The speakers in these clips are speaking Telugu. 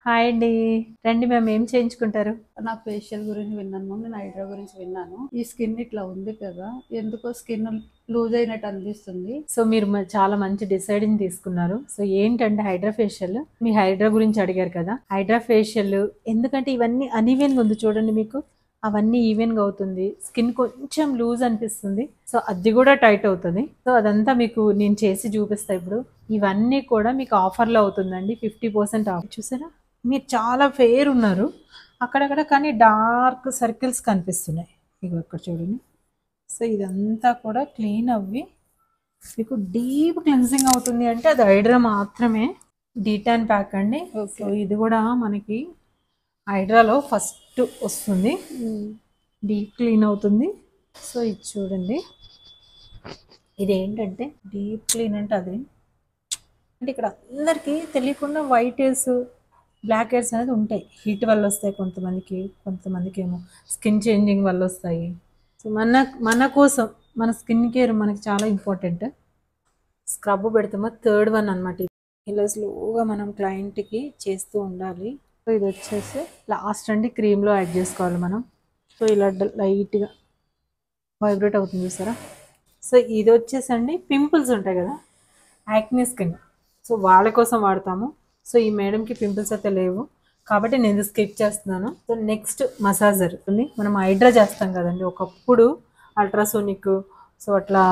హాయ్ అండి. రండి మ్యామ్, ఏం చేయించుకుంటారు? నా ఫేషియల్ గురించి విన్నాను. నేను హైడ్రా గురించి విన్నాను. ఈ స్కిన్ ఇట్లా ఉంది కదా, ఎందుకో స్కిన్ లూజ్ అయినట్టు అనిపిస్తుంది. సో మీరు చాలా మంచి డిసైడింగ్ తీసుకున్నారు. సో ఏంటంటే హైడ్రా ఫేషియల్, మీ హైడ్రా గురించి అడిగారు కదా. హైడ్రా ఫేషియల్ ఎందుకంటే ఇవన్నీ అన్ఈవెన్గా ఉంది చూడండి, మీకు అవన్నీ ఈవెన్గా అవుతుంది. స్కిన్ కొంచెం లూజ్ అనిపిస్తుంది, సో అది కూడా టైట్ అవుతుంది. సో అదంతా మీకు నేను చేసి చూపిస్తా ఇప్పుడు. ఇవన్నీ కూడా మీకు ఆఫర్లో అవుతుందండి, 50% ఆఫ్. చూసారా, మీరు చాలా ఫెయిర్ ఉన్నారు అక్కడక్కడ, కానీ డార్క్ సర్కిల్స్ కనిపిస్తున్నాయి. ఇగో ఇక్కడ చూడండి. సో ఇదంతా కూడా క్లీన్ అవ్వి మీకు డీప్ క్లెన్సింగ్ అవుతుంది. అంటే అది హైడ్రా మాత్రమే. డీటాన్ ప్యాక్ అండి. సో ఇది కూడా మనకి హైడ్రాలో ఫస్ట్ వస్తుంది, డీప్ క్లీన్ అవుతుంది. సో ఇది చూడండి, ఇది ఏంటంటే డీప్ క్లీన్ అంటే అదే. అంటే ఇక్కడ అందరికీ తెలియకుండా వైట్ హెయిర్స్, బ్లాక్ హెయిర్స్ అనేది ఉంటాయి. హీట్ వల్ల వస్తాయి కొంతమందికి ఏమో స్కిన్ చేంజింగ్ వల్ల వస్తాయి. సో మన కోసం మన స్కిన్ కేర్ మనకి చాలా ఇంపార్టెంట్. స్క్రబ్ పెడతామో థర్డ్ వన్ అనమాట. ఇలా స్లోగా మనం క్లయింట్కి చేస్తూ ఉండాలి. సో ఇది వచ్చేసి లాస్ట్ అండి, క్రీమ్లో యాడ్ చేసుకోవాలి మనం. సో ఇలా లైట్గా వైబ్రేట్ అవుతుంది చూసారా. సో ఇది వచ్చేసండి పింపుల్స్ ఉంటాయి కదా, యాక్నే స్కిన్, సో వాళ్ళ కోసం వాడతాము. సో ఈ మేడంకి పింపుల్స్ అయితే లేవు కాబట్టి నేను స్కిప్ చేస్తున్నాను. సో నెక్స్ట్ మసాజర్ ఉంది. మనం హైడ్రా చేస్తాం కదండి, ఒకప్పుడు అల్ట్రాసోనిక్, సో అట్లా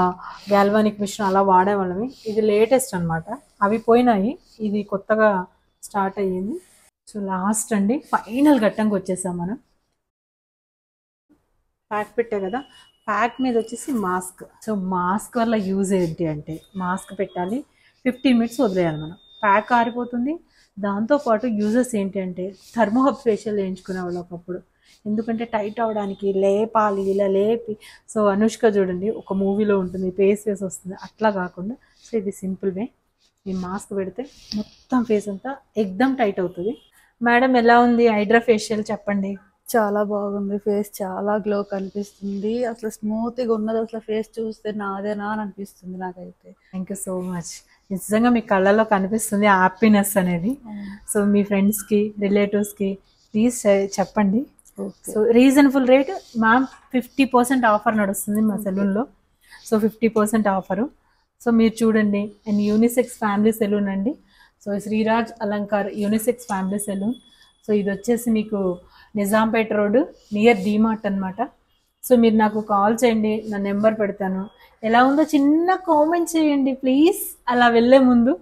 గాల్వానిక్ మిషన్ అలా వాడేవాళ్ళమి. ఇది లేటెస్ట్ అనమాట, అవి పోయినాయి, ఇది కొత్తగా స్టార్ట్ అయ్యింది. సో లాస్ట్ అండి, ఫైనల్ ఘట్టంకి వచ్చేసాం మనం. ప్యాక్ పెట్టే కదా, ప్యాక్ మీద వచ్చేసి మాస్క్. సో మాస్క్ వల్ల యూజ్ ఏంటి అంటే, మాస్క్ పెట్టాలి, 15 minutes వదిలేయాలి మనం, ప్యాక్ ఆరిపోతుంది. దాంతోపాటు యూజెస్ ఏంటి అంటే, థర్మోహబ్ ఫేషియల్ వేయించుకునే వాళ్ళు ఒకప్పుడు, ఎందుకంటే టైట్ అవడానికి లేపాలి, ఇలా లేపి. సో అనుష్క చూడండి ఒక మూవీలో ఉంటుంది, ఫేస్ వస్తుంది, అట్లా కాకుండా సో ఇది సింపుల్ వే. ఈ మాస్క్ పెడితే మొత్తం ఫేస్ అంతా ఎక్దమ్ టైట్ అవుతుంది. మేడం ఎలా ఉంది హైడ్రా ఫేషియల్ చెప్పండి. చాలా బాగుంది. ఫేస్ చాలా గ్లో కనిపిస్తుంది. అసలు స్మూత్గా ఉన్నది. అసలు ఫేస్ చూస్తే నాదేనా అని అనిపిస్తుంది నాకైతే. Thank you so much. నిజంగా మీ కళ్ళలో కనిపిస్తుంది హ్యాపీనెస్ అనేది. సో మీ ఫ్రెండ్స్కి, రిలేటివ్స్కి ప్లీజ్ చెప్పండి. So reasonable rate ma'am, 50% offer నడుస్తుంది మా సెలూన్లో. So 50% offer. సో మీరు చూడండి, అండ్ యూనిసెక్స్ ఫ్యామిలీ సెలూన్ అండి. So Sriraj Alankar unisex family salon. So ఇది వచ్చేసి మీకు నిజాంపేట రోడ్ నియర్ డీమార్ట్ అనమాట. సో మీరు నాకు కాల్ చేయండి, నా నెంబర్ పెడతాను. ఎలా ఉందో చిన్న కామెంట్ చేయండి ప్లీజ్, అలా వెళ్ళే ముందు.